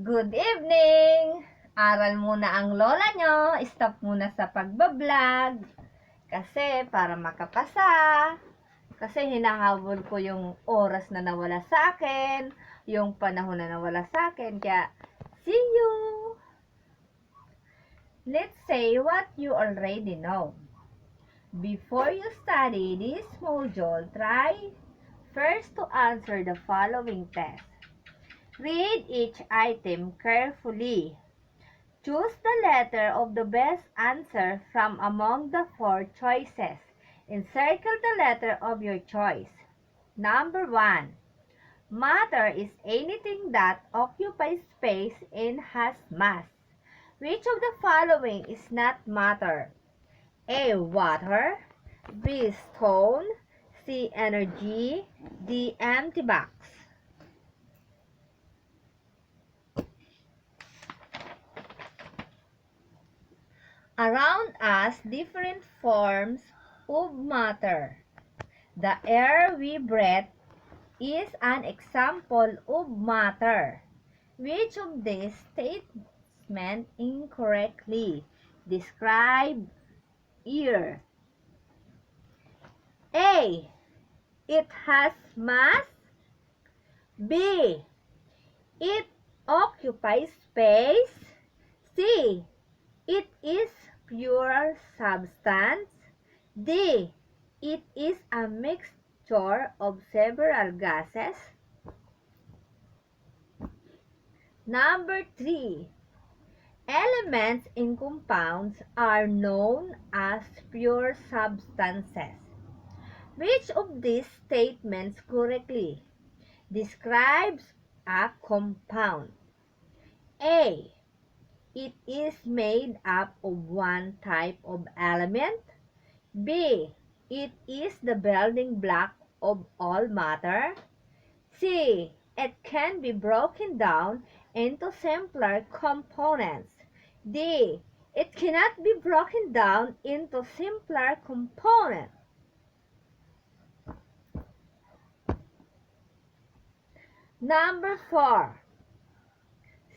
Good evening! Aral muna ang lola nyo. Stop muna sa pagbablog. Kasi para makapasa. Kasi hinahabol ko yung oras na nawala sa akin. Yung panahon na nawala sa akin. Kaya, see you! Let's say what you already know. Before you study this module, try first to answer the following test. Read each item carefully. Choose the letter of the best answer from among the 4 choices. Encircle the letter of your choice. Number 1. Matter is anything that occupies space and has mass. Which of the following is not matter? A. Water. B. Stone. C. Energy. D. Empty box. Around us, different forms of matter. The air we breathe is an example of matter. Which of these statements incorrectly describe air? A. It has mass. B. It occupies space. C. It is pure substance. D. It is a mixture of several gases. Number 3. Elements in compounds are known as pure substances. Which of these statements correctly describes a compound? A. It is made up of one type of element. B. It is the building block of all matter. C. It can be broken down into simpler components. D. It cannot be broken down into simpler components. Number 4.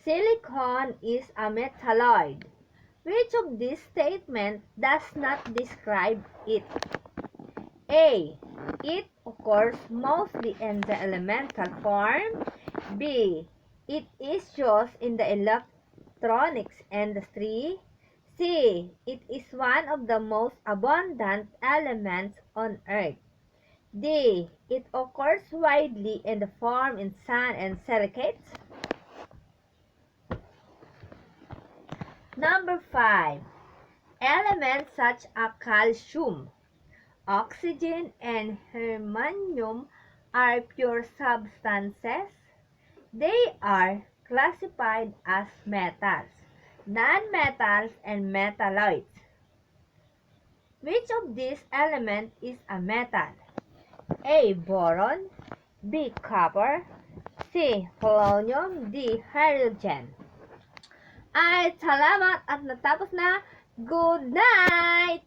Silicon is a metalloid. Which of these statements does not describe it? A. It occurs mostly in the elemental form. B. It is used in the electronics industry. C. It is one of the most abundant elements on Earth. D. It occurs widely in the form in sand and silicates. Number 5. Elements such as calcium, oxygen, and germanium are pure substances. They are classified as metals, nonmetals, and metalloids. Which of these elements is a metal? A. Boron. B. Copper. C. Polonium. D. Hydrogen. Ay, salamat at natapos na. Good night!